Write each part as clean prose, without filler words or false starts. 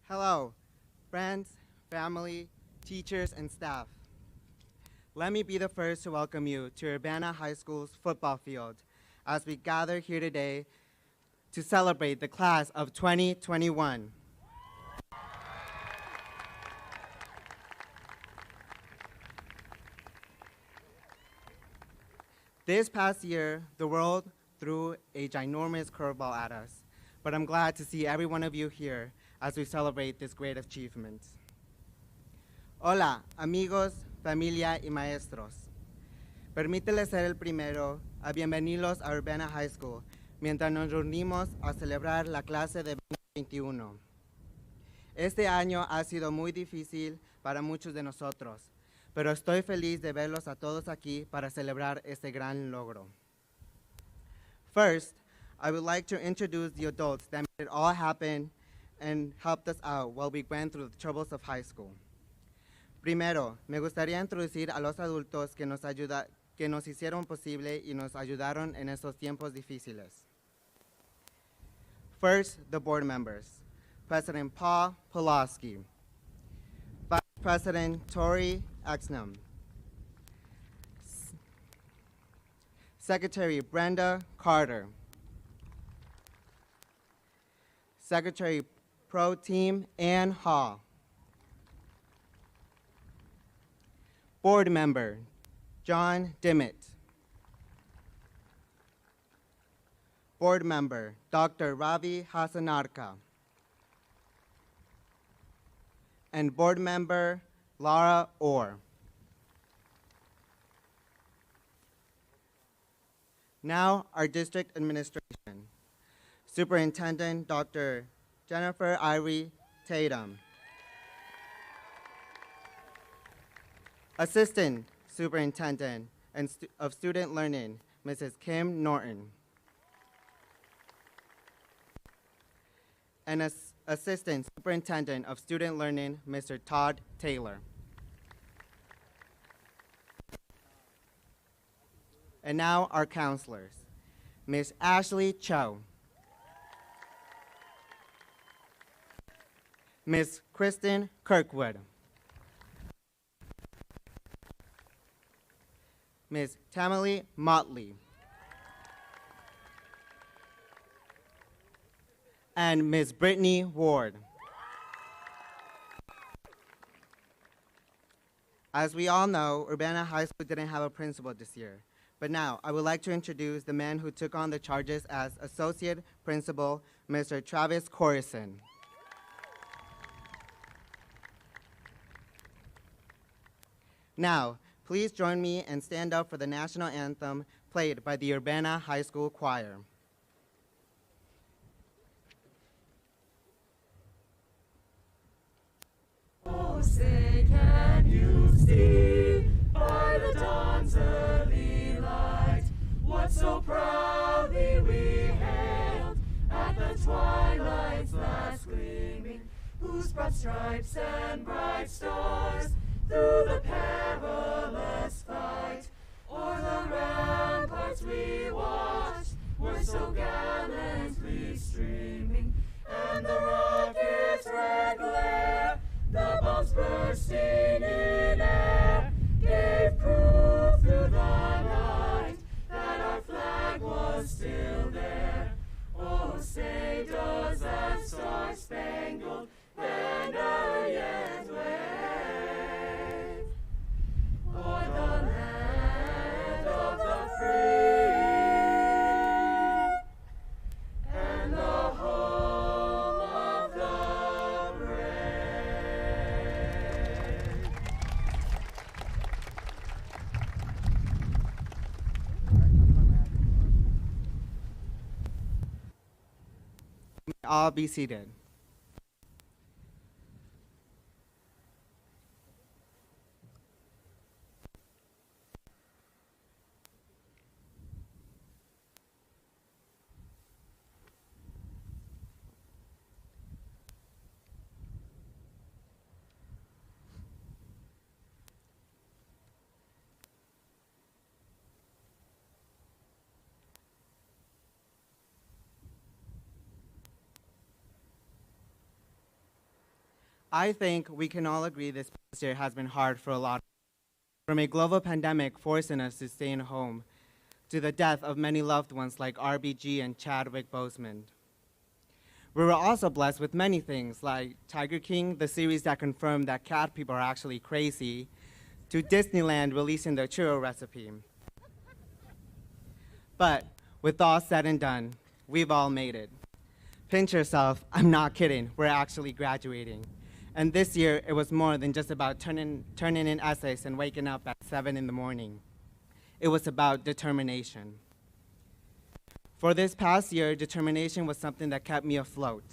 Hello, friends, family, teachers, and staff. Let me be the first to welcome you to Urbana High School's football field as we gather here today to celebrate the class of 2021. This past year, the world threw a ginormous curveball at us, but I'm glad to see every one of you here as we celebrate this great achievement. Hola, amigos, familia y maestros. Permítele ser el primero a bienvenidos a Urbana High School mientras nos reunimos a celebrar la clase de 2021. Este año ha sido muy difícil para muchos de nosotros, pero estoy feliz de verlos a todos aquí para celebrar este gran logro. First, I would like to introduce the adults that made it all happen and helped us out while we went through the troubles of high school. Primero, me gustaría introducir a los adultos que nos hicieron posible y nos ayudaron en estos tiempos difíciles. First, the board members. President Paul Pulaski, Vice President Tori Exnam, Secretary Brenda Carter, Secretary Pro Team Ann Hall, Board Member John Dimmitt, Board Member Dr. Ravi Hasanarka, and Board Member Laura Orr. Now, our district administration. Superintendent Dr. Jennifer Irie Tatum. Assistant Superintendent of Student Learning, Mrs. Kim Norton. And Assistant Superintendent of Student Learning, Mr. Todd Taylor. And now our counselors, Ms. Ashley Cho, Ms. Kristen Kirkwood, Ms. Tamily Motley, and Ms. Brittany Ward. As we all know, Urbana High School didn't have a principal this year. But now, I would like to introduce the man who took on the charges as Associate Principal, Mr. Travis Corison. Now, please join me and stand up for the national anthem played by the Urbana High School Choir. Oh, say, can you see by the dawn's early light what so proudly we hailed at the twilight's last gleaming, whose broad stripes and bright stars through the perilous fight o'er the ramparts we watched were so gallantly streaming, and the rocket's red glare, the bombs bursting in air, gave proof through the night that our flag was still there. Oh, say does that star-spangled banner yet wave o'er the land of the free and the home of the brave? All be seated. I think we can all agree this past year has been hard for a lot. From a global pandemic forcing us to stay in home, to the death of many loved ones like RBG and Chadwick Boseman. We were also blessed with many things like Tiger King, the series that confirmed that cat people are actually crazy, to Disneyland releasing their churro recipe. But with all said and done, we've all made it. Pinch yourself, I'm not kidding, we're actually graduating. And this year, it was more than just about turning in essays and waking up at 7 in the morning. It was about determination. For this past year, determination was something that kept me afloat.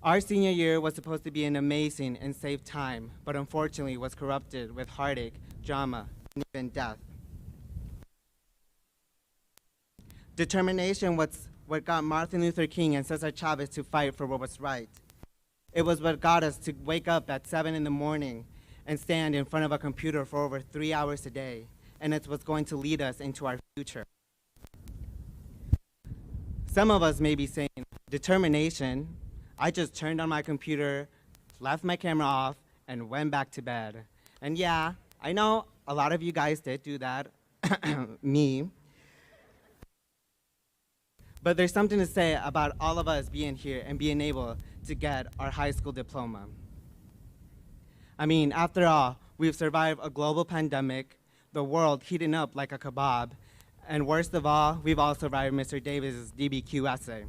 Our senior year was supposed to be an amazing and safe time, but unfortunately was corrupted with heartache, drama, and even death. Determination was what got Martin Luther King and Cesar Chavez to fight for what was right. It was what got us to wake up at 7 in the morning and stand in front of a computer for over 3 hours a day, and it's what's going to lead us into our future. Some of us may be saying, determination, I just turned on my computer, left my camera off, and went back to bed. And yeah, I know a lot of you guys did do that, me. But there's something to say about all of us being here and being able to get our high school diploma. I mean, after all, we've survived a global pandemic, the world heating up like a kebab, and worst of all, we've all survived Mr. Davis's DBQ essay.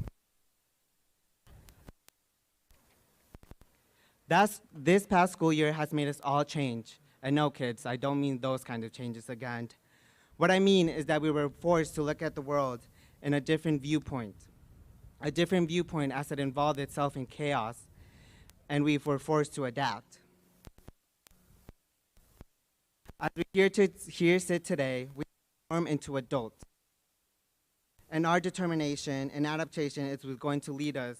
This past school year has made us all change. And no, kids, I don't mean those kind of changes again. What I mean is that we were forced to look at the world in a different viewpoint as it involved itself in chaos, and we were forced to adapt. As we here sit today, we form into adults. And our determination and adaptation is what's going to lead us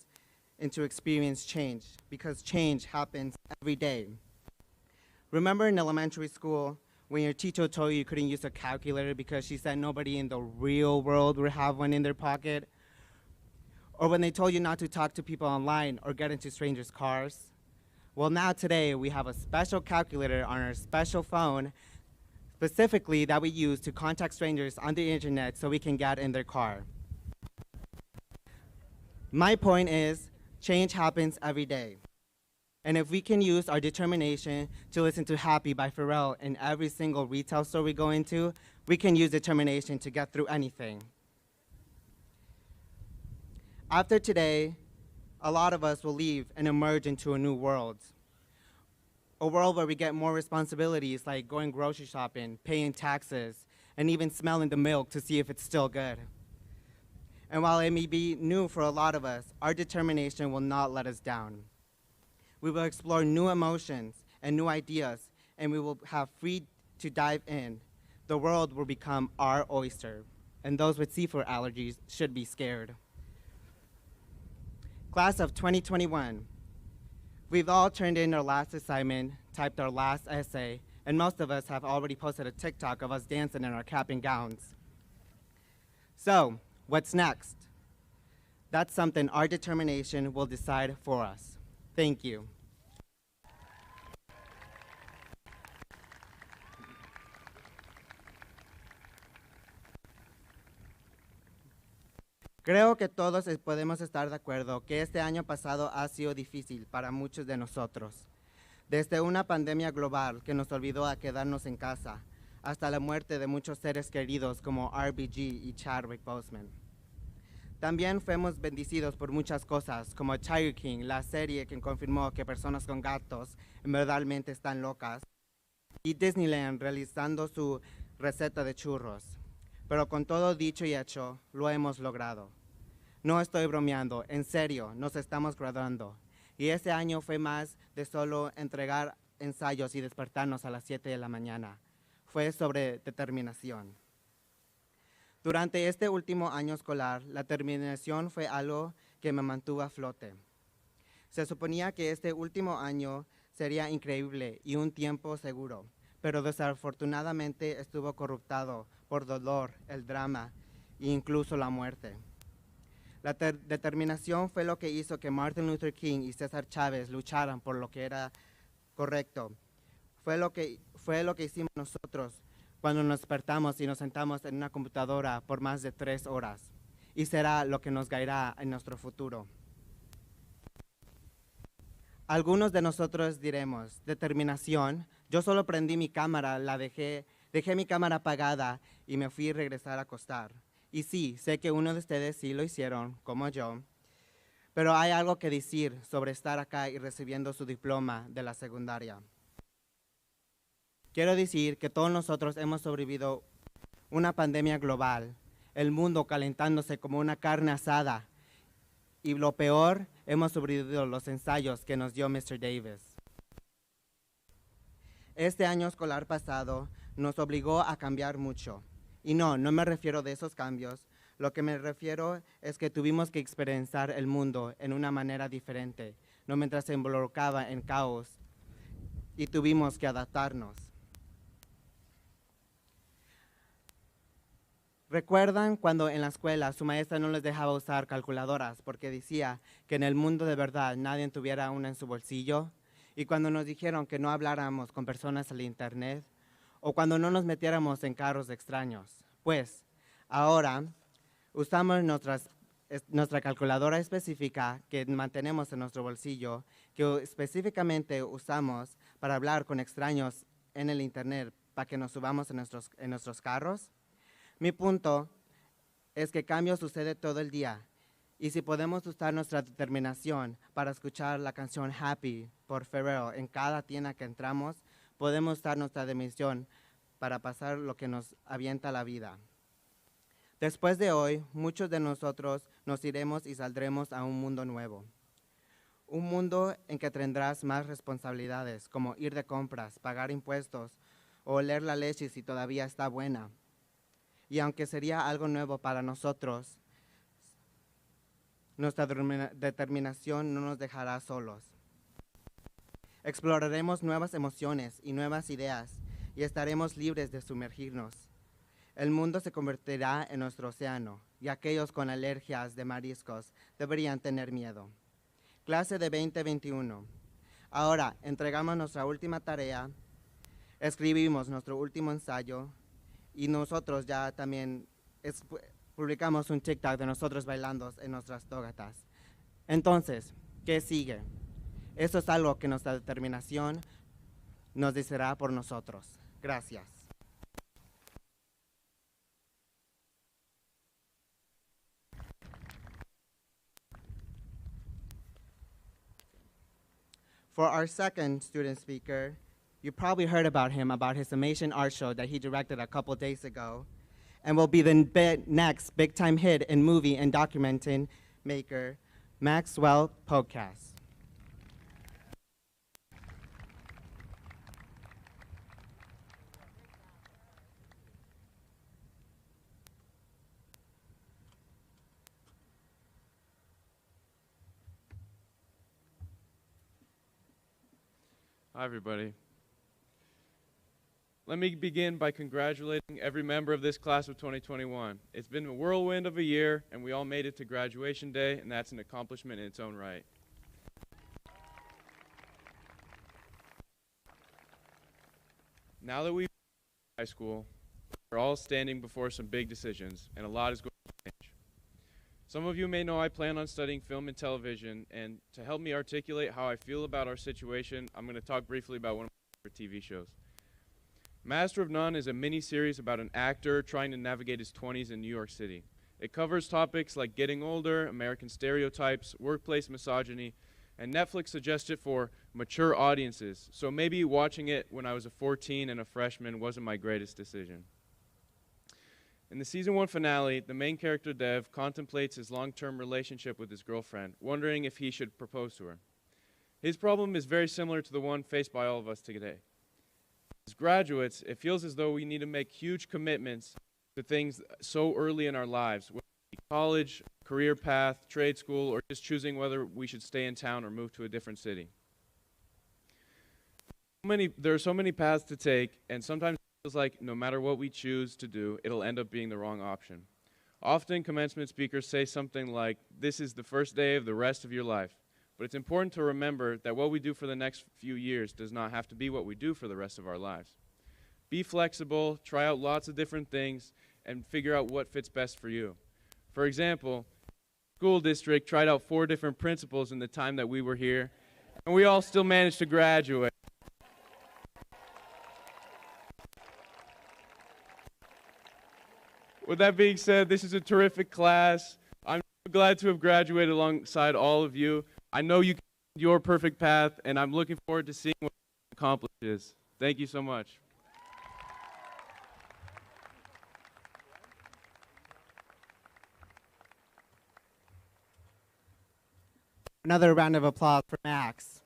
into experience change, because change happens every day. Remember in elementary school when your teacher told you couldn't use a calculator because she said nobody in the real world would have one in their pocket? Or when they told you not to talk to people online or get into strangers' cars? Well, now today we have a special calculator on our special phone, specifically that we use to contact strangers on the internet so we can get in their car. My point is, change happens every day. And if we can use our determination to listen to Happy by Pharrell in every single retail store we go into, we can use determination to get through anything. After today, a lot of us will leave and emerge into a new world. A world where we get more responsibilities like going grocery shopping, paying taxes, and even smelling the milk to see if it's still good. And while it may be new for a lot of us, our determination will not let us down. We will explore new emotions and new ideas, and we will have free to dive in. The world will become our oyster, and those with seafood allergies should be scared. Class of 2021, we've all turned in our last assignment, typed our last essay, and most of us have already posted a TikTok of us dancing in our cap and gowns. So, what's next? That's something our determination will decide for us. Thank you. Creo que todos podemos estar de acuerdo que este año pasado ha sido difícil para muchos de nosotros. Desde una pandemia global que nos obligó a quedarnos en casa, hasta la muerte de muchos seres queridos como RBG y Chadwick Boseman. También fuimos bendecidos por muchas cosas, como Tiger King, la serie que confirmó que personas con gatos verdaderamente están locas, y Disneyland realizando su receta de churros. Pero con todo dicho y hecho, lo hemos logrado. No estoy bromeando, en serio, nos estamos graduando. Y este año fue más de solo entregar ensayos y despertarnos a las 7 de la mañana. Fue sobre determinación. Durante este último año escolar, la determinación fue algo que me mantuvo a flote. Se suponía que este último año sería increíble y un tiempo seguro, pero desafortunadamente estuvo corruptado por dolor, el drama e incluso la muerte. La determinación fue lo que hizo que Martin Luther King y César Chávez lucharan por lo que era correcto. Fue lo que hicimos nosotros cuando nos despertamos y nos sentamos en una computadora por más de 3 horas. Y será lo que nos guiará en nuestro futuro. Algunos de nosotros diremos, determinación, yo solo prendí mi cámara, dejé mi cámara apagada y me fui a regresar a acostar. Y sí, sé que uno de ustedes sí lo hicieron, como yo, pero hay algo que decir sobre estar acá y recibiendo su diploma de la secundaria. Quiero decir que todos nosotros hemos sobrevivido una pandemia global, el mundo calentándose como una carne asada, y lo peor, hemos sobrevivido los ensayos que nos dio Mr. Davis. Este año escolar pasado nos obligó a cambiar mucho. Y no me refiero de esos cambios. Lo que me refiero es que tuvimos que experimentar el mundo en una manera diferente, no mientras se involucraba en caos, y tuvimos que adaptarnos. ¿Recuerdan cuando en la escuela su maestra no les dejaba usar calculadoras porque decía que en el mundo de verdad nadie tuviera una en su bolsillo? Y cuando nos dijeron que no habláramos con personas al internet, o cuando no nos metiéramos en carros extraños. Pues, ahora usamos nuestra calculadora específica que mantenemos en nuestro bolsillo, que específicamente usamos para hablar con extraños en el internet para que nos subamos en nuestros carros. Mi punto es que cambio sucede todo el día y si podemos usar nuestra determinación para escuchar la canción Happy por Pharrell en cada tienda que entramos, podemos usar nuestra determinación para pasar lo que nos avienta la vida. Después de hoy, muchos de nosotros nos iremos y saldremos a un mundo nuevo. Un mundo en que tendrás más responsabilidades, como ir de compras, pagar impuestos o oler la leche si todavía está buena. Y aunque sería algo nuevo para nosotros, nuestra determinación no nos dejará solos. Exploraremos nuevas emociones y nuevas ideas y estaremos libres de sumergirnos. El mundo se convertirá en nuestro océano y aquellos con alergias de mariscos deberían tener miedo. Clase de 2021. Ahora entregamos nuestra última tarea, escribimos nuestro último ensayo y nosotros ya también publicamos un TikTok de nosotros bailando en nuestras togatas. Entonces, ¿qué sigue? Eso es algo que nuestra determinación nos deseará por nosotros. Gracias. For our second student speaker, you probably heard about him, about his amazing art show that he directed a couple days ago, and will be the next big-time hit in movie and documenting maker, Maxwell Podcast. Hi, everybody. Let me begin by congratulating every member of this class of 2021. It's been a whirlwind of a year, and we all made it to graduation day, and that's an accomplishment in its own right. Now that we've high school, we're all standing before some big decisions, and a lot is going to change. Some of you may know I plan on studying film and television, and to help me articulate how I feel about our situation, I'm going to talk briefly about one of my favorite TV shows. Master of None is a mini-series about an actor trying to navigate his 20s in New York City. It covers topics like getting older, American stereotypes, workplace misogyny, and Netflix suggests it for mature audiences, so maybe watching it when I was a 14 and a freshman wasn't my greatest decision. In the season 1 finale, the main character Dev contemplates his long-term relationship with his girlfriend, wondering if he should propose to her. His problem is very similar to the one faced by all of us today. As graduates, it feels as though we need to make huge commitments to things so early in our lives, whether it be college, career path, trade school, or just choosing whether we should stay in town or move to a different city. There are so many paths to take, and sometimes it feels like no matter what we choose to do, it'll end up being the wrong option. Often, commencement speakers say something like, "This is the first day of the rest of your life." But it's important to remember that what we do for the next few years does not have to be what we do for the rest of our lives. Be flexible, try out lots of different things, and figure out what fits best for you. For example, school district tried out 4 different principals in the time that we were here, and we all still managed to graduate. With that being said, this is a terrific class. I'm glad to have graduated alongside all of you. I know you can find your perfect path, and I'm looking forward to seeing what it accomplishes. Thank you so much. Another round of applause for Max.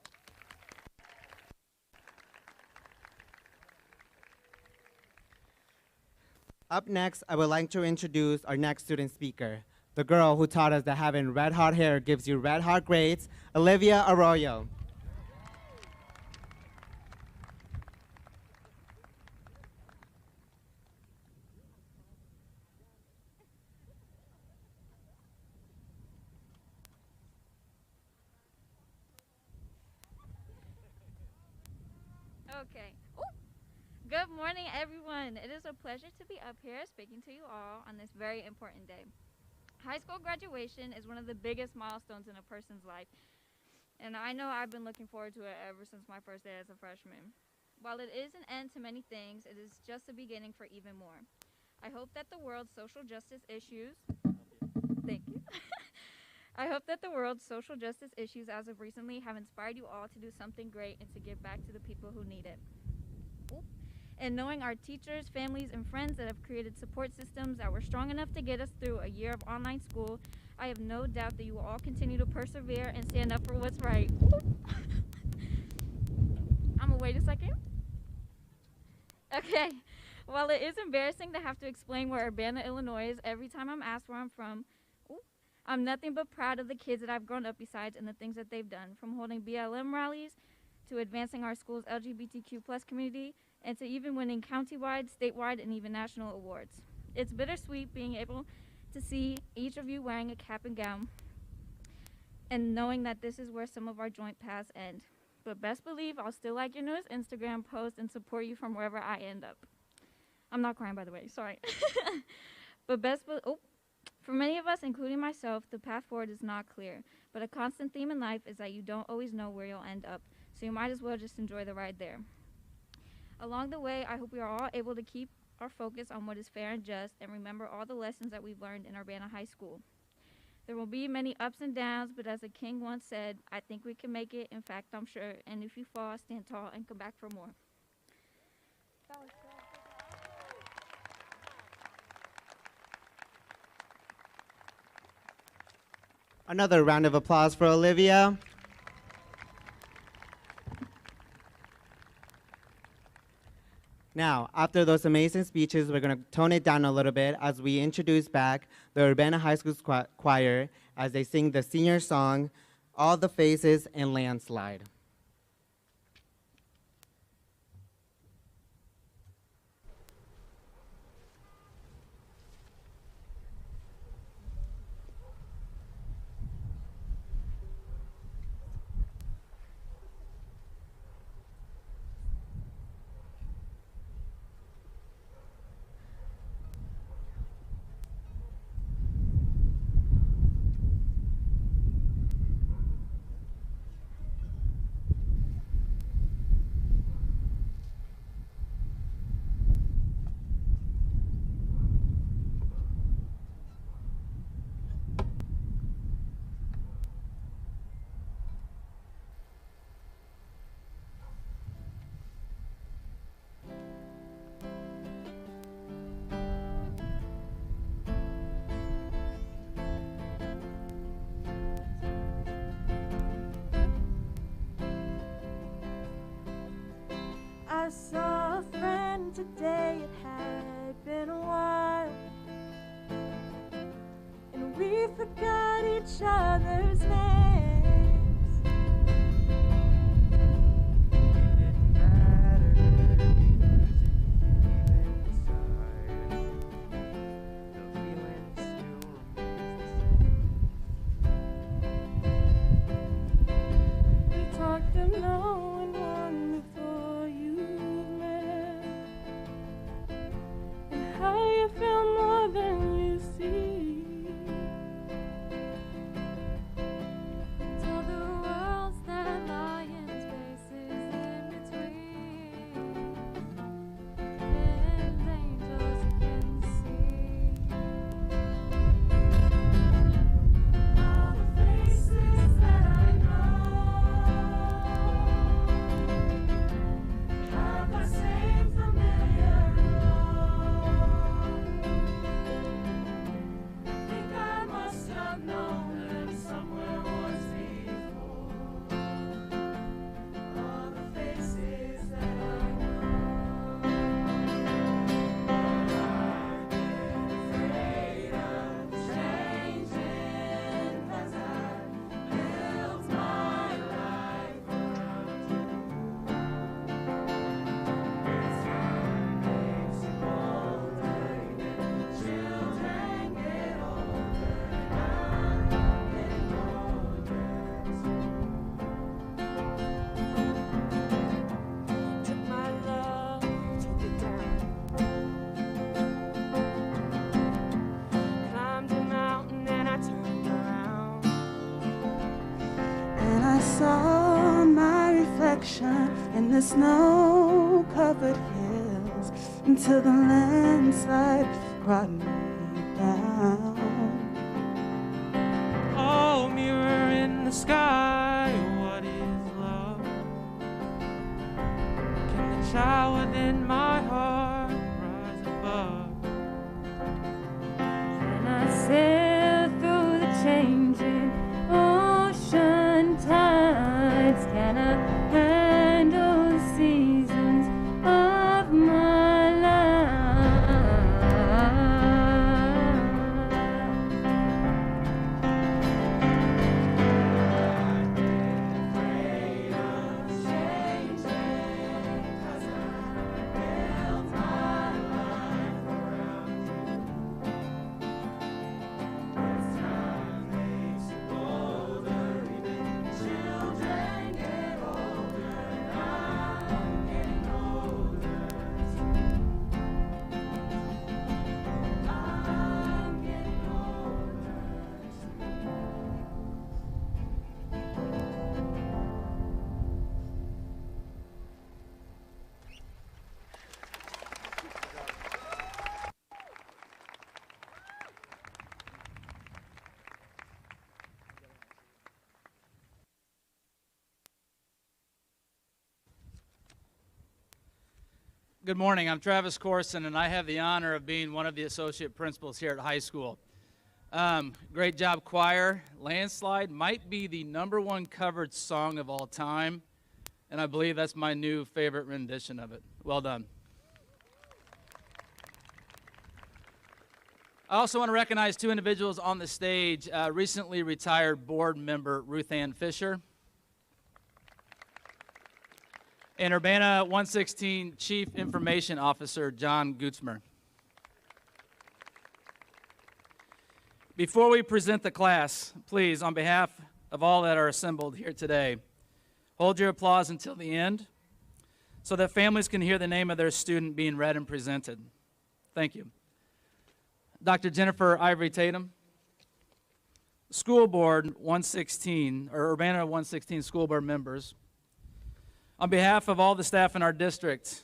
Up next, I would like to introduce our next student speaker, the girl who taught us that having red hot hair gives you red hot grades, Olivia Arroyo. Okay. Ooh. Good morning, everyone. It is a pleasure to be up here speaking to you all on this very important day. High school graduation is one of the biggest milestones in a person's life, and I know I've been looking forward to it ever since my first day as a freshman. While it is an end to many things, it is just the beginning for even more. I hope that the world's social justice issues Thank you. I hope that the world's social justice issues as of recently have inspired you all to do something great and to give back to the people who need it. Ooh. And knowing our teachers, families, and friends that have created support systems that were strong enough to get us through a year of online school, I have no doubt that you will all continue to persevere and stand up for what's right. I'm gonna wait a second. Okay. While it is embarrassing to have to explain where Urbana, Illinois is every time I'm asked where I'm from, I'm nothing but proud of the kids that I've grown up beside and the things that they've done, from holding BLM rallies to advancing our school's LGBTQ+ community and to even winning countywide, statewide, and even national awards. It's bittersweet being able to see each of you wearing a cap and gown and knowing that this is where some of our joint paths end. But best believe I'll still like your newest Instagram post and support you from wherever I end up. I'm not crying, by the way, sorry. But for many of us, including myself, the path forward is not clear, but a constant theme in life is that you don't always know where you'll end up, so you might as well just enjoy the ride there. Along the way, I hope we are all able to keep our focus on what is fair and just and remember all the lessons that we've learned in Urbana High School. There will be many ups and downs, but as a king once said, I think we can make it. In fact, I'm sure, and if you fall, stand tall and come back for more. That was good. Another round of applause for Olivia. Now, after those amazing speeches, we're going to tone it down a little bit as we introduce back the Urbana High School choir as they sing the senior song, All the Faces and Landslide. saw my reflection in the snow-covered hills until the landslide brought me down. Oh, mirror in the sky, what is love? Can the child within my heart rise above? Can I sail through the changing ocean tides? Can I handle the seasons of my life? Afraid of changing, 'cause I built my life around you. As time makes you older, even children get older, and I'm getting older too. I'm getting older too. Good morning. I'm Travis Corson, and I have the honor of being one of the associate principals here at high school. Great job, choir. Landslide might be the #1 covered song of all time, and I believe that's my new favorite rendition of it. Well done. I also want to recognize 2 individuals on the stage. Recently retired board member Ruth Ann Fisher and Urbana 116 Chief Information Officer John Gutzmer. Before we present the class, please, on behalf of all that are assembled here today, hold your applause until the end so that families can hear the name of their student being read and presented. Thank you. Dr. Jennifer Ivory Tatum, School Board 116, or Urbana 116 School Board members, on behalf of all the staff in our district,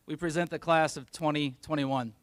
we present the class of 2021.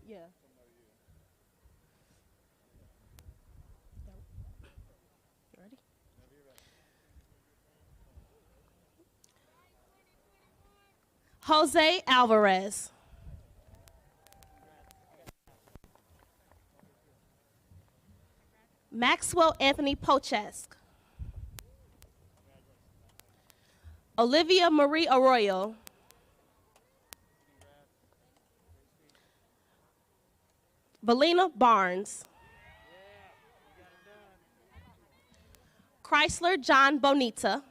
Yeah. Ready? Jose Alvarez. Maxwell Anthony Pochesk. Olivia Marie Arroyo. Valina Barnes. Chrysler John Bonita.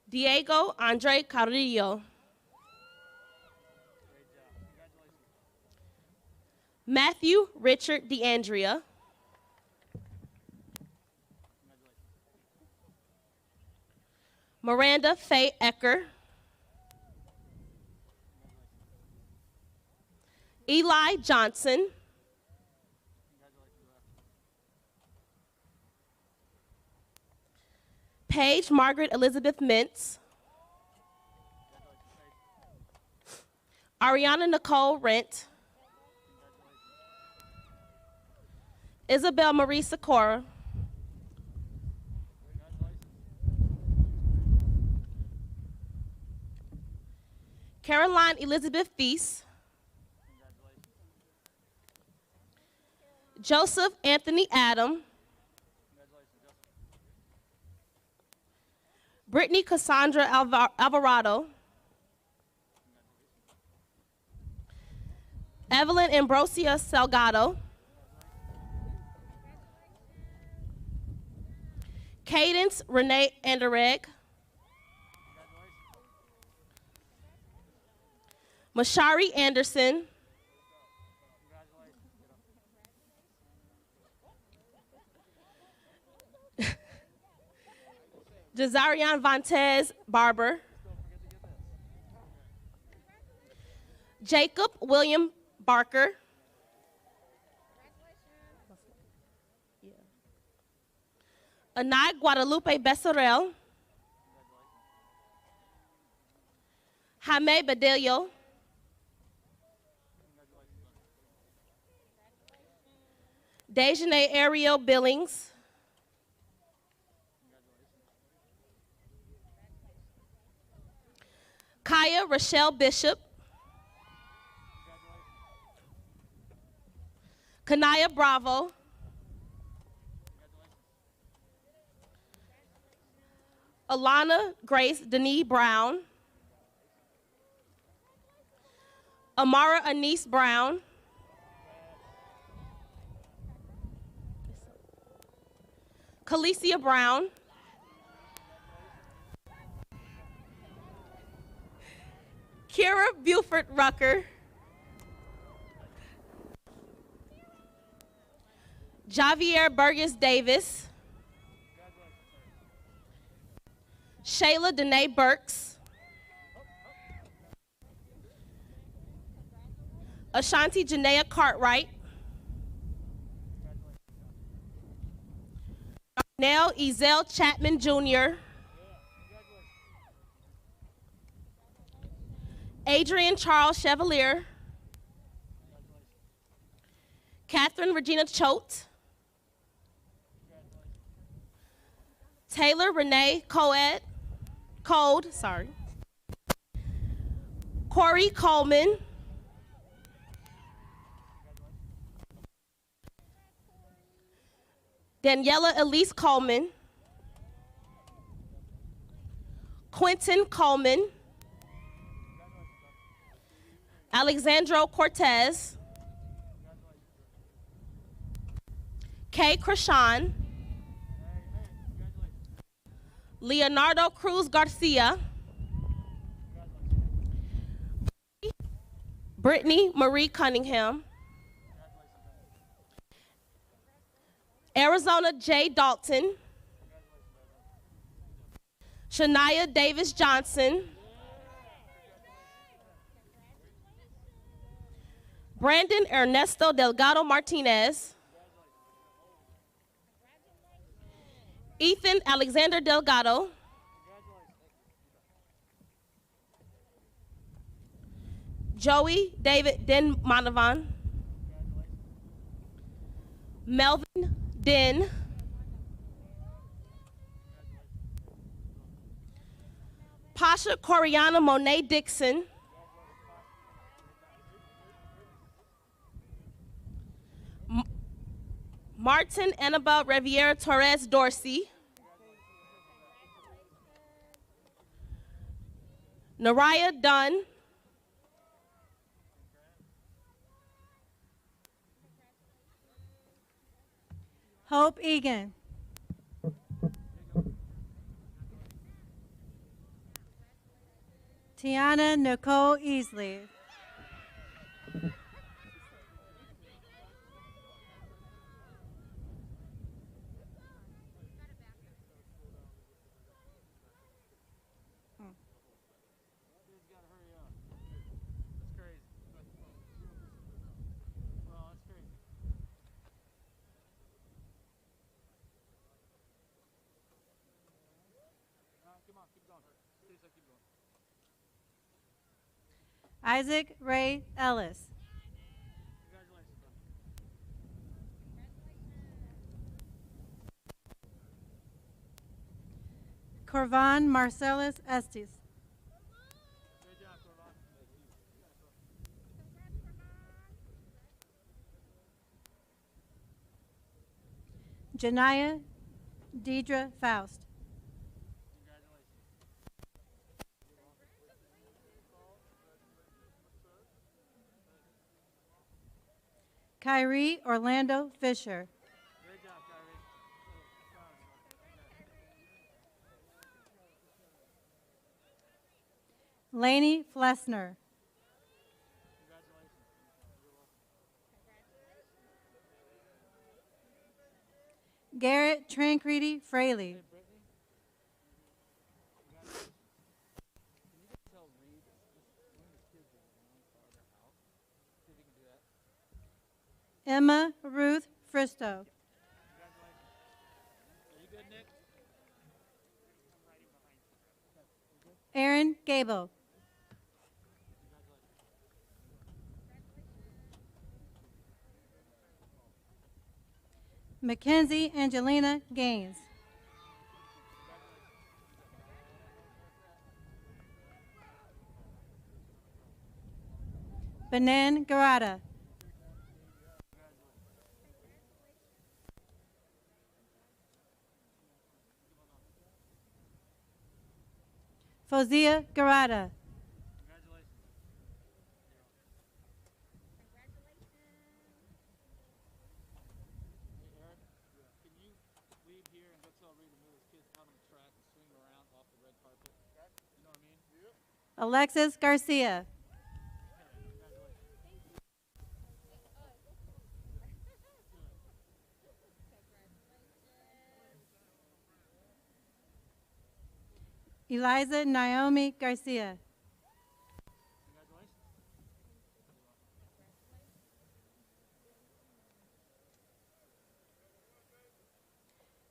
Diego Andre Carrillo. Matthew Richard DeAndrea. Miranda Faye Ecker. Eli Johnson. Paige Margaret Elizabeth Mintz. Ariana Nicole Rent. Isabel Marie Sikora. Caroline Elizabeth Feast. Joseph Anthony Adam. Brittany Cassandra Alvarado. Evelyn Ambrosia Salgado. Cadence Renee Anderegg. Mashari Anderson. Jazarian Vontez Barber. Jacob William Barker. Anai Guadalupe Becerril. Jaime Bedelio. Dejanay Ariel Billings. Kaya Rochelle Bishop. Kanaya Bravo. Alana Grace Denise Brown. Amara Anise Brown. Calicia Brown. Kira Buford Rucker. Javier Burgess Davis. Shayla Danae Burks. Ashanti Janaea Cartwright. Darnell Ezel Chapman Jr. Adrian Charles Chevalier. Catherine Regina Choate. Taylor Renee Code. Corey Coleman. Daniela Elise Coleman. Quentin Coleman. Alexandro Cortez. Kay Krishan. Leonardo Cruz Garcia. Brittany Marie Cunningham. Arizona J. Dalton. Shania Davis Johnson. Brandon Ernesto Delgado Martinez. Ethan Alexander Delgado. Joey David Den Manavan. Melvin Den. Pasha Coriana Monet Dixon. Martin Annabelle Riviera Torres Dorsey. Naraya Dunn. Hope Egan. Tiana Nicole Easley. Isaac Ray Ellis. Corvan Marcellus Estes. Janaya Deidre Faust. Kyrie Orlando Fisher. Lainey Flessner. Garrett Trancredi Fraley. Emma Ruth Fristow. Aaron Gable. Mackenzie Angelina Gaines. Banan Garada. Fozia Garada. Alexis Garcia. Eliza Naomi Garcia.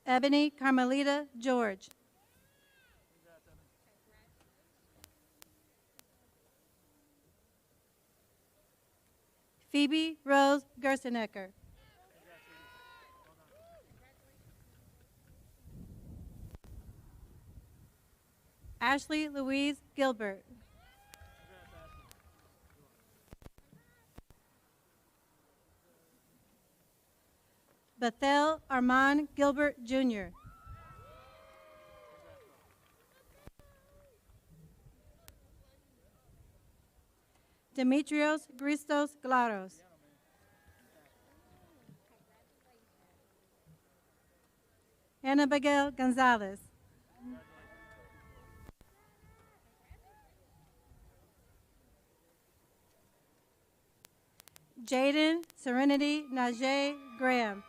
Ebony Carmelita George. Phoebe Rose Gerstenecker. Ashley Louise Gilbert. Bethel Armand Gilbert Jr. Demetrios Gristos Glaros. Ana Miguel Gonzalez. Jaden Serenity Najee Graham.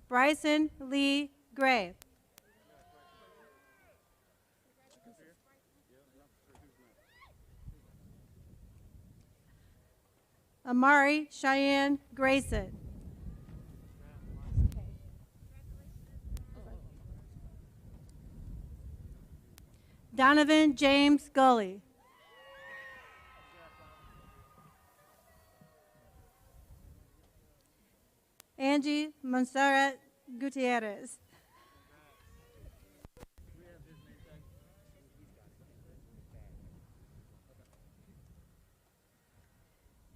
Bryson Lee Gray. Amari Cheyenne Grayson. Donovan James Gully. Angie Montserrat Gutierrez.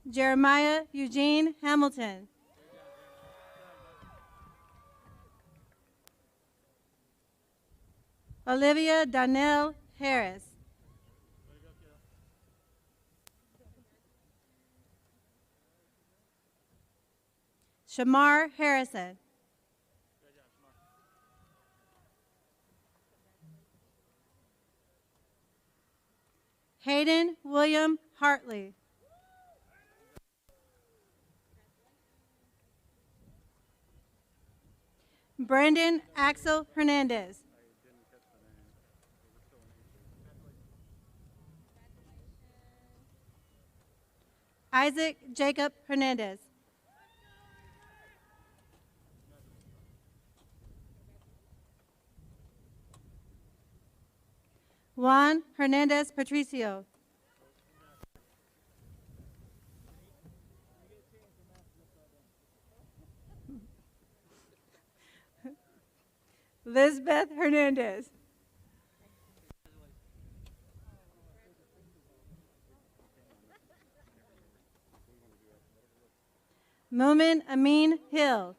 Jeremiah Eugene Hamilton. Olivia Donnell Harris. Shamar Harrison. Hayden William Hartley. Brandon Axel Hernandez. Isaac Jacob Hernandez. Juan Hernandez Patricio. Lisbeth Hernandez. Mumin Amin Hill.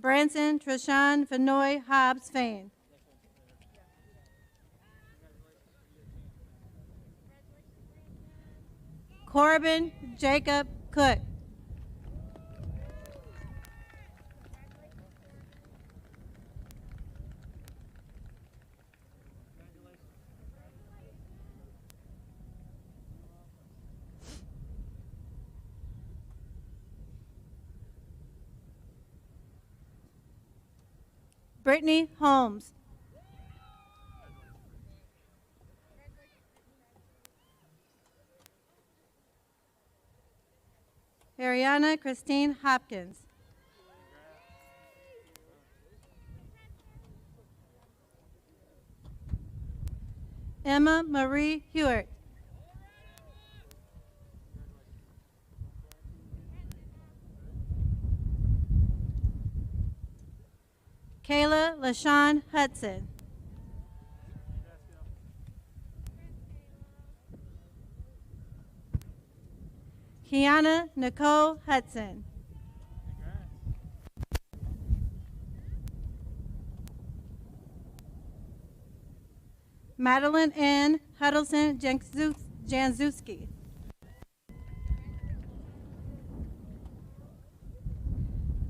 Branson Trishan Vanoy Hobbs Fain. Corbin Jacob Cook. Brittany Holmes. Ariana Christine Hopkins. Emma Marie Hewitt. Kayla LaShawn Hudson. Kiana Nicole Hudson. Madeline N. Huddleston Janzewski.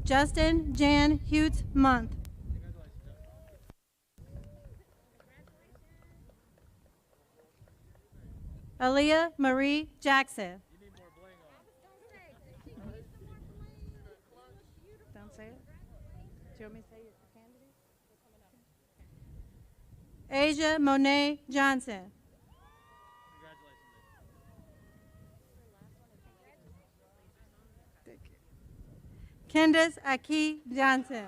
Justin Jan Hute Month. Aaliyah Marie Jackson. Don't say it. Do you want me to say your candidate? Asia Monet Johnson. Candace Aki Johnson.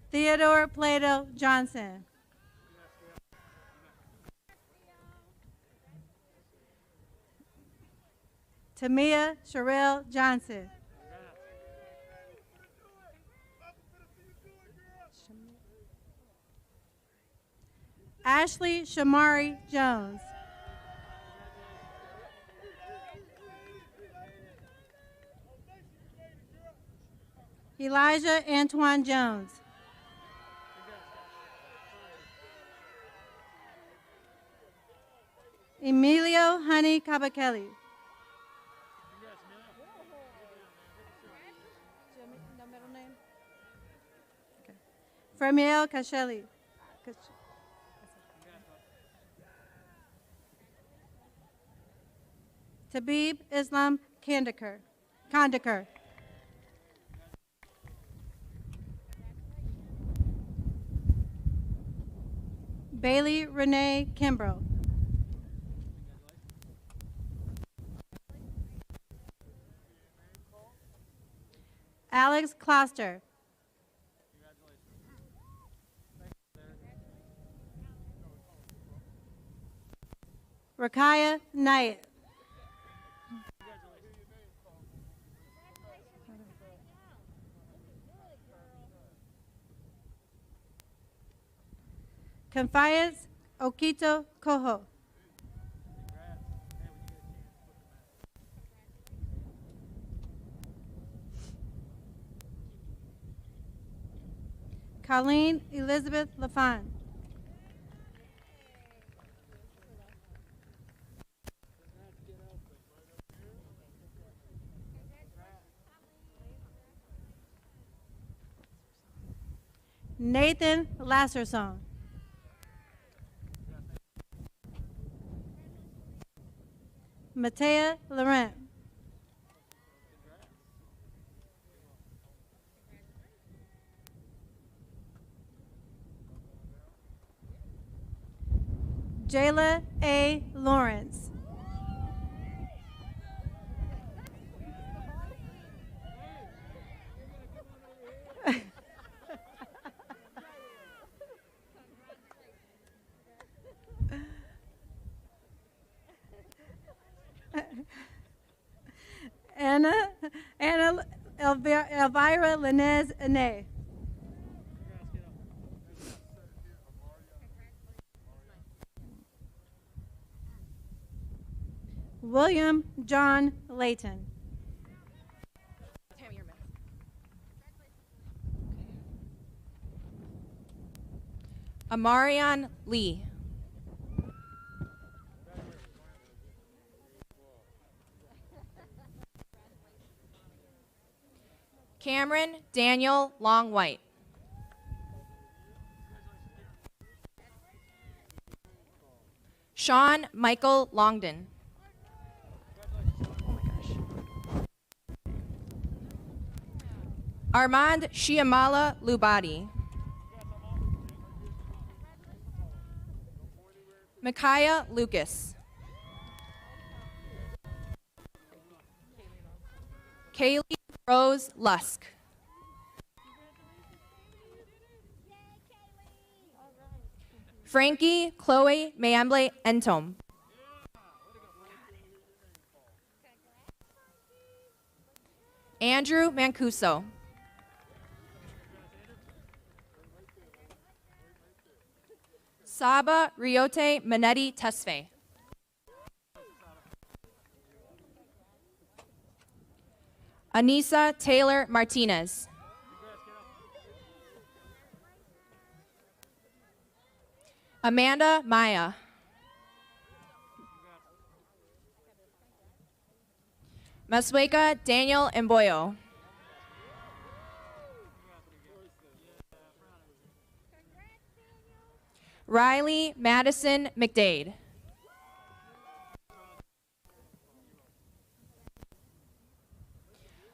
Theodore Plato Johnson. Tamia Sherelle Johnson. Ashley Shamari Jones. Elijah Antoine Jones. Emilio Honey Cabachelli. No middle name? Okay. Fermiel Cachelli. Tabib Islam Kandikar. Bailey Renee Kimbrough. Alex Kloster. Rakaya Knight. Confiance Okito Koho. Colleen Elizabeth LaFon. Nathan Lasserson. Matea Laurent. Jayla A. Lawrence. Anna Elvira Linez Ane. William John Layton. Amarion Lee. Cameron Daniel Long-White. Sean Michael Longden. Armand Shiamala Lubadi. Micaiah Lucas. Kaylee Rose Lusk. Frankie Chloe Mayamble Entom. Andrew Mancuso. Saba Riote Manetti Tesfaye. Anissa Taylor Martinez. Amanda Maya. Masweka Daniel Mboyo. Riley Madison McDade.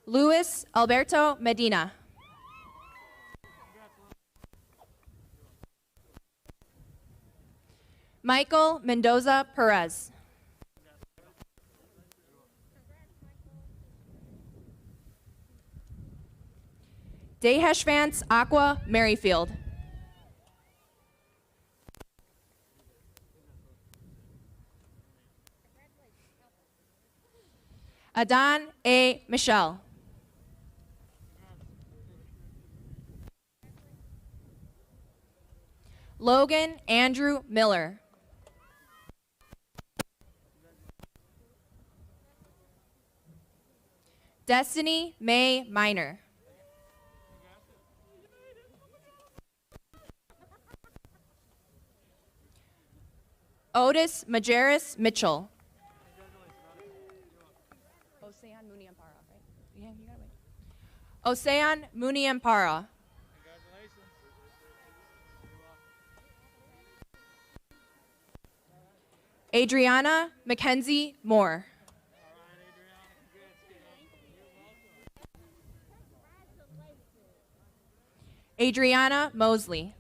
Luis Alberto Medina. Michael Mendoza Perez. Deheshvance Aqua Merrifield. Adan A. Michelle. Logan Andrew Miller. Destiny May Minor. Otis Majerus Mitchell. Ocean Muniampara, right? Yeah, you got it. Ocean Muniampara. Adriana Mackenzie Moore. Adriana Mosley.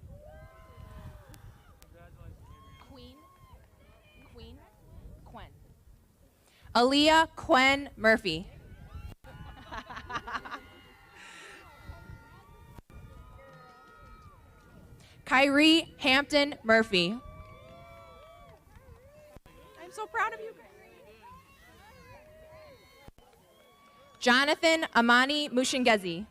Quen. Aaliyah Quen Murphy. Kyrie Hampton Murphy. I'm so proud of you. Jonathan Amani Mushingezi.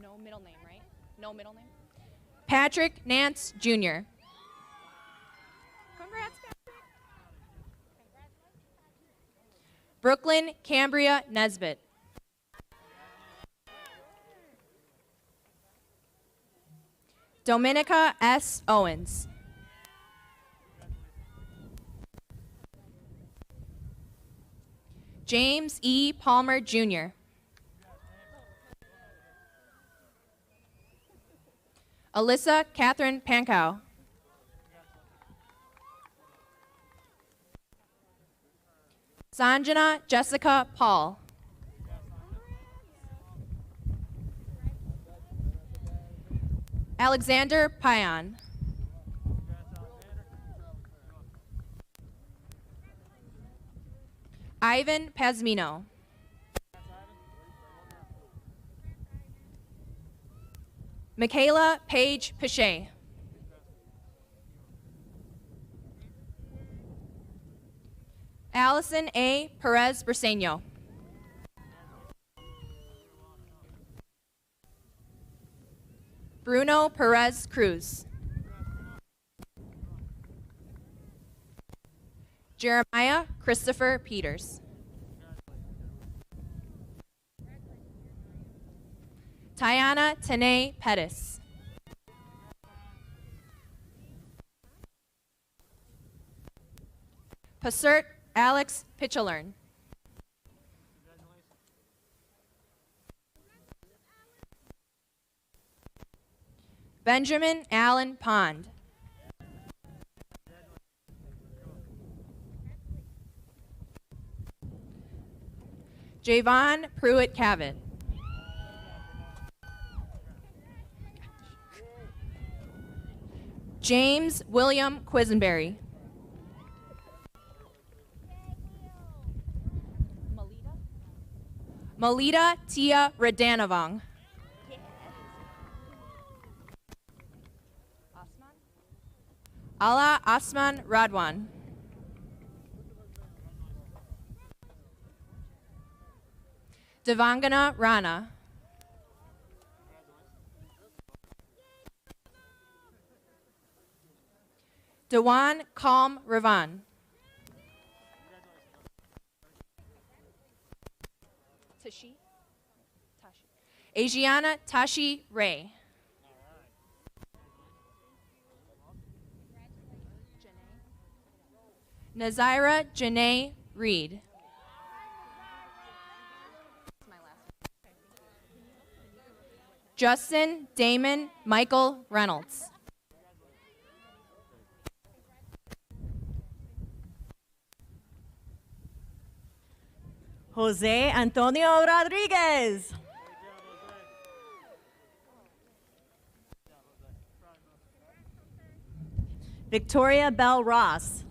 No middle name, right? No middle name. Patrick Nance Jr. Congrats, Patrick. Brooklyn Cambria Nesbitt. Dominica S. Owens. James E. Palmer Jr. Alyssa Catherine Pankow. Sanjana Jessica Paul. Alexander Payan. Ivan Pazmino. Michaela Paige Pichet. Allison A. Perez Briseño. Bruno Perez Cruz. Jeremiah Christopher Peters. Tiana Tanae Pettis. Passert Alex Pitchalern. Benjamin Allen Pond. Javon Pruitt Cavett. James William Quisenberry. Melita Tia Radanavong. Ala Asman Radwan. Devangana Rana. Dewan Calm Ravan. Tashi? Asiana Tashi Ray. Nazira Janae Reed. Justin Damon Michael Reynolds. Jose Antonio Rodriguez. Victoria Bell Ross.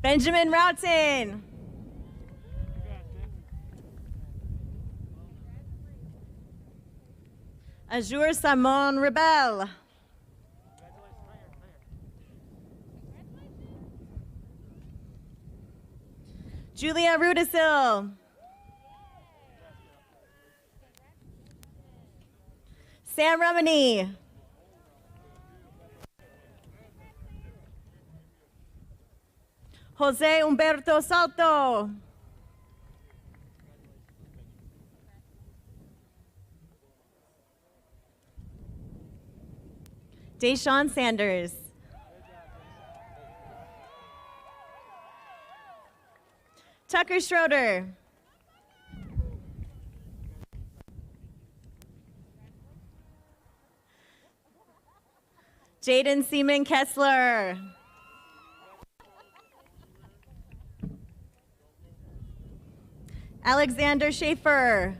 Benjamin Roughton. Azure Simon Rebel. Julia Rudisil. Sam Remini. Jose Humberto Salto. Deshaun Sanders. Tucker Schroeder. Jaden Seaman Kessler. Alexander Schaefer.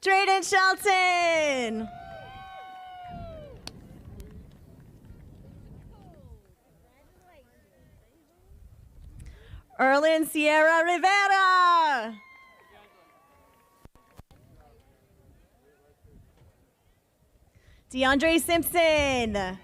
Drayden Shelton. Erlyn Sierra Rivera. DeAndre Simpson.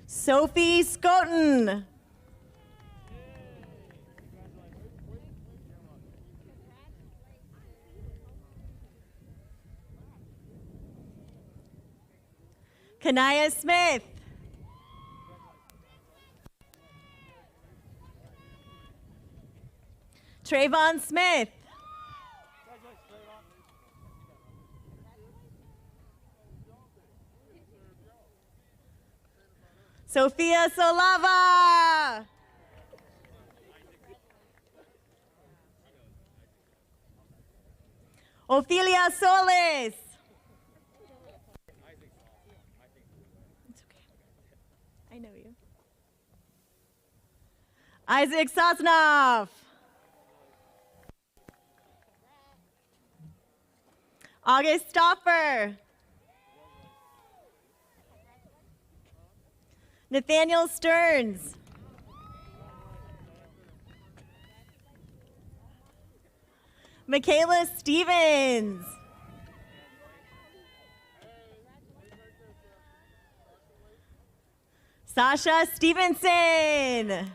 Sophie Scoten. Kanaya Smith. Trayvon Smith. Sophia Solava. Ophelia Solis. It's okay. I know you. Isaac Sosnoff. August Stoffer. Nathaniel Stearns. Michaela Stevens. Sasha Stevenson.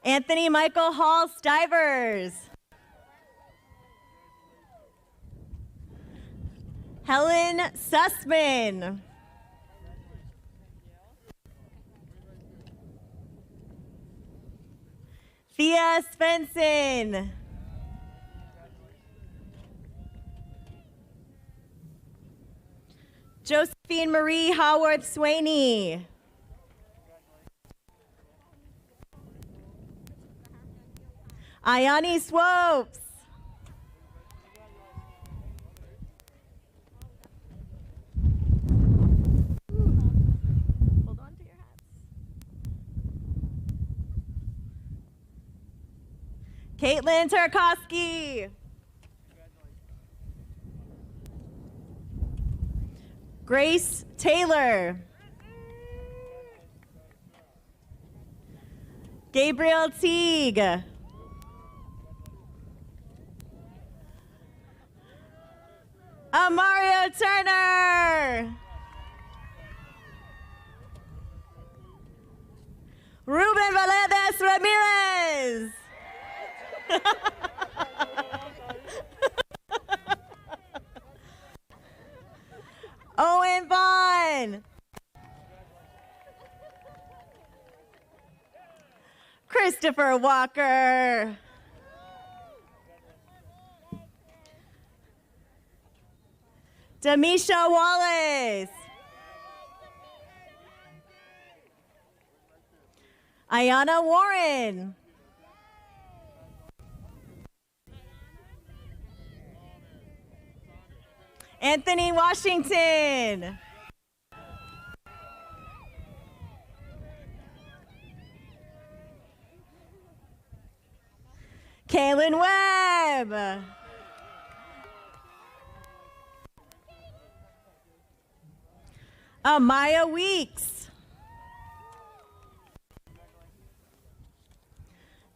Anthony Michael Hall Stivers. Helen Sussman. Thea Svensson. Josephine Marie Howarth Swaney. Ayani Swopes. Hold on to your hats. Caitlin Tarkovsky. Grace Taylor. Gabriel Teague. Mario Turner. Ruben Valadez Ramirez. Owen Vaughn. Christopher Walker. Demisha Wallace. Ayana Warren. Anthony Washington. Kaylin Webb. Amaya Weeks.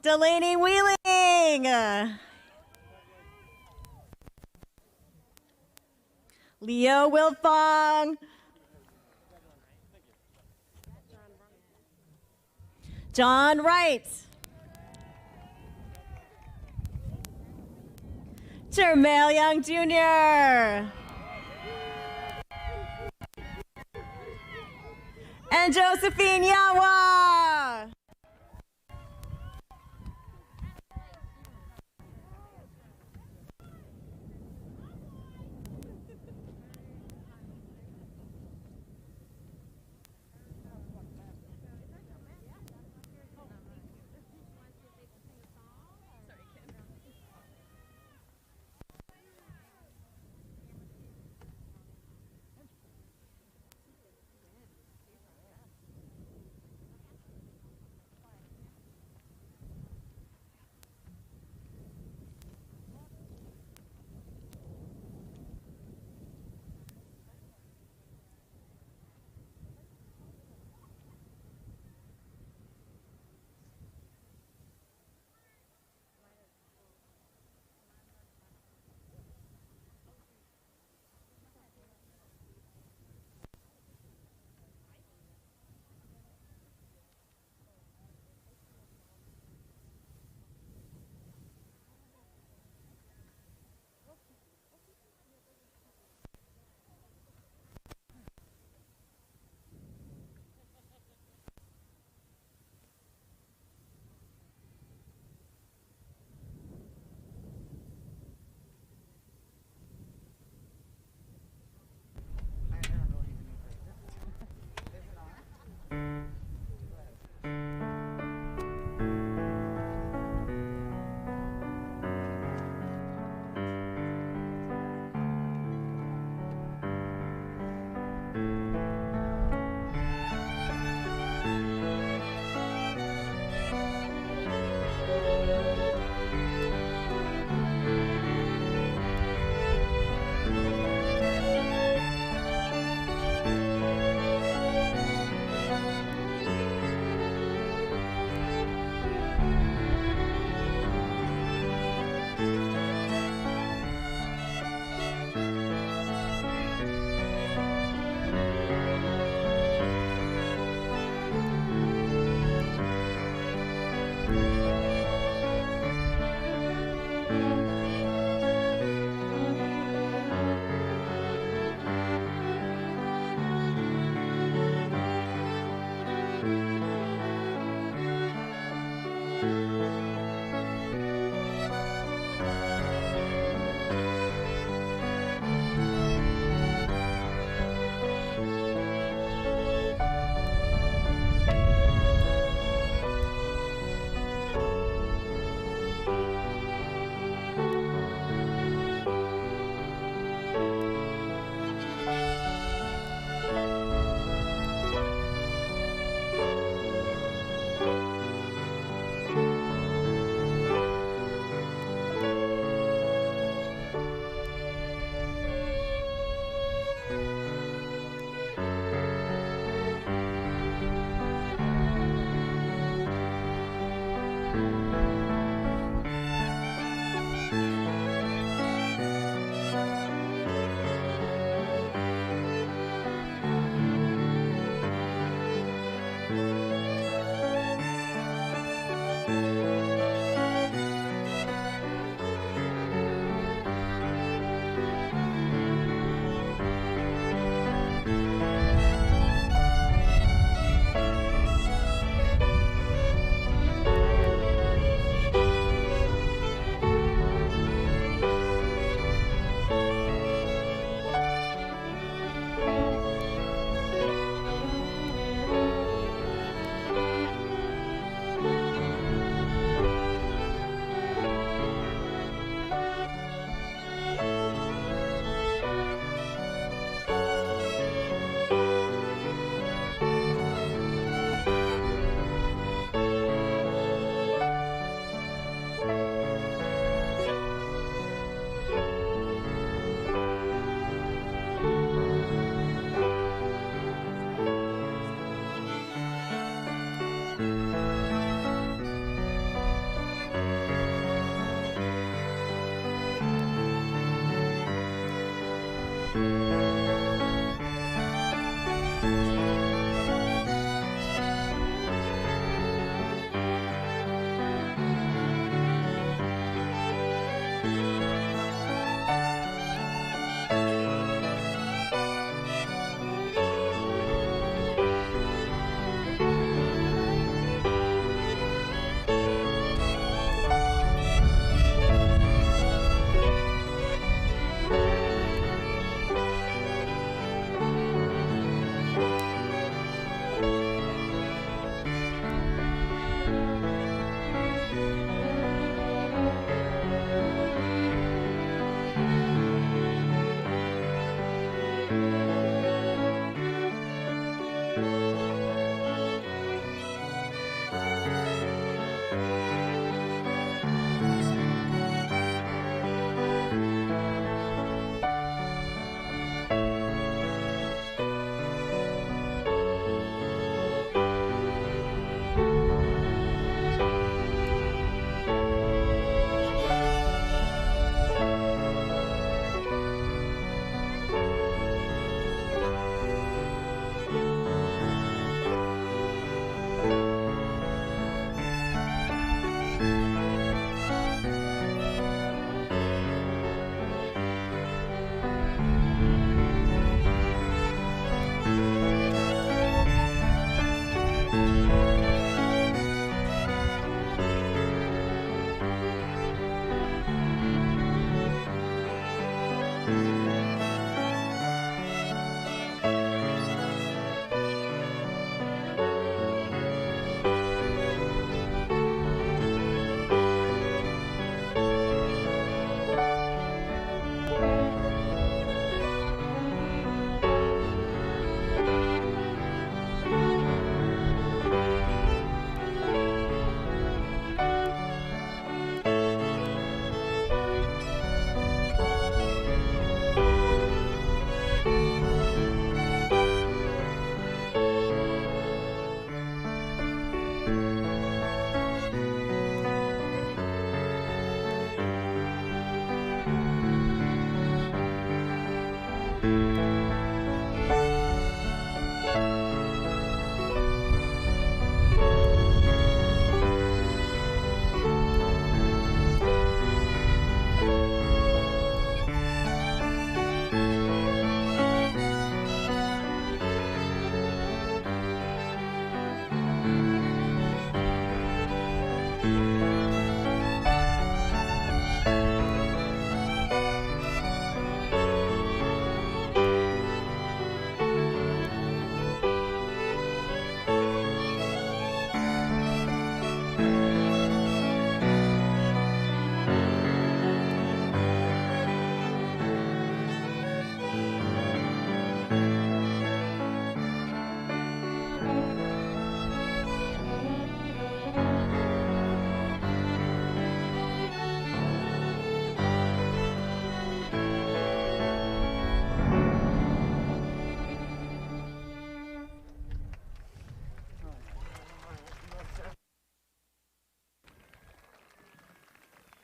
Delaney Wheeling. Leo Wilfong. John Wright. Jermail Young Jr. And Josephine Yawa.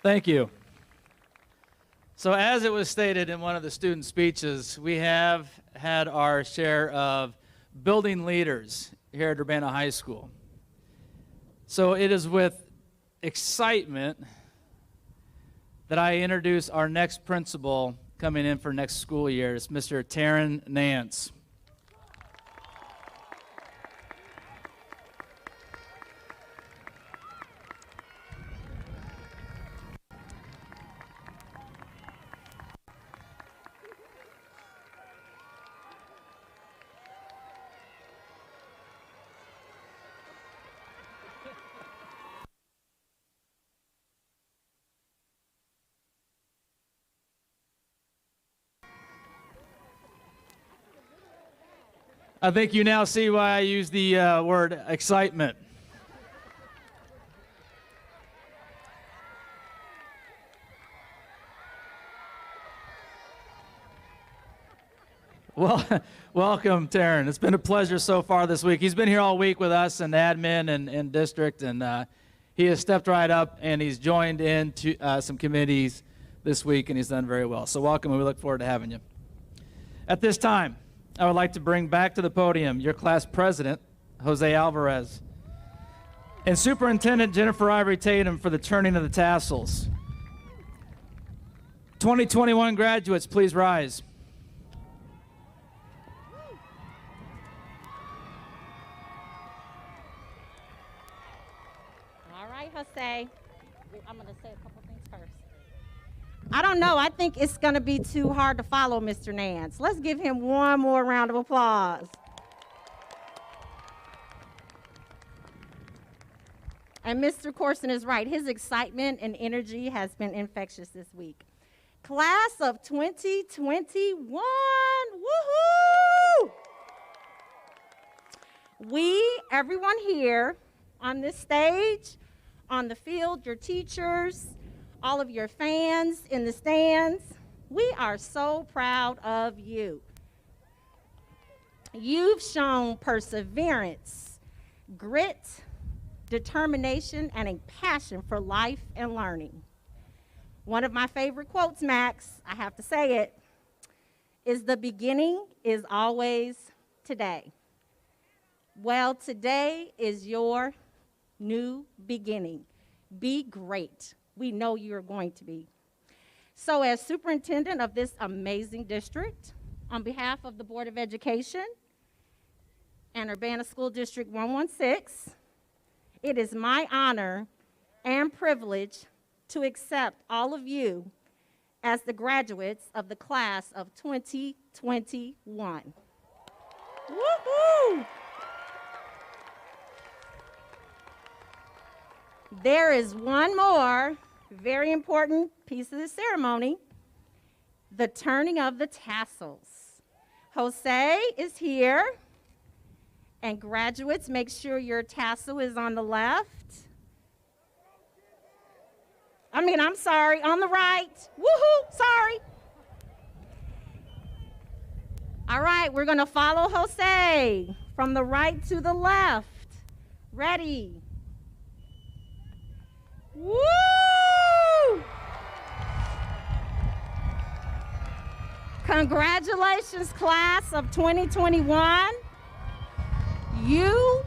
Thank you. So as it was stated in one of the student speeches, we have had our share of building leaders here at Urbana High School. So it is with excitement that I introduce our next principal coming in for next school year. It's Mr. Taryn Nance. I think you now see why I use the word excitement. Well, welcome, Taryn. It's been a pleasure so far this week. He's been here all week with us and admin and district, and he has stepped right up, and he's joined into some committees this week, and he's done very well. So welcome, and we look forward to having you. At this time, I would like to bring back to the podium your class president, Jose Alvarez, and Superintendent Jennifer Ivory Tatum for the turning of the tassels. 2021 graduates, please rise. All right, Jose. I'm going to say a couple things first. I don't know. I think it's going to be too hard to follow Mr. Nance. Let's give him one more round of applause. And Mr. Corson is right. His excitement and energy has been infectious this week. Class of 2021. Woohoo! We, everyone here on this stage, on the field, your teachers, all of your fans in the stands, we are so proud of you. You've shown perseverance, grit, determination, and a passion for life and learning. One of my favorite quotes, Max, I have to say it, is the beginning is always today. Well, today is your new beginning. Be great. We know you're going to be. So as superintendent of this amazing district, on behalf of the Board of Education and Urbana School District 116, it is my honor and privilege to accept all of you as the graduates of the class of 2021. Woohoo! There is one more very important piece of the ceremony, the turning of the tassels. Jose is here, and graduates, make sure your tassel is on the left. I'm sorry, on the right. Woohoo, sorry. All right, we're gonna follow Jose from the right to the left. Ready? Woo! Congratulations, class of 2021. You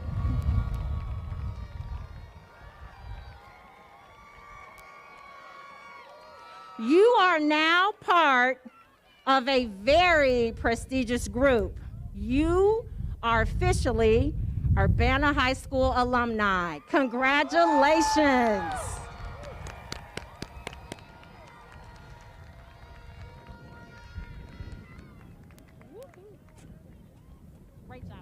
are now part of a very prestigious group. You are officially Urbana High School alumni. Congratulations. Great job.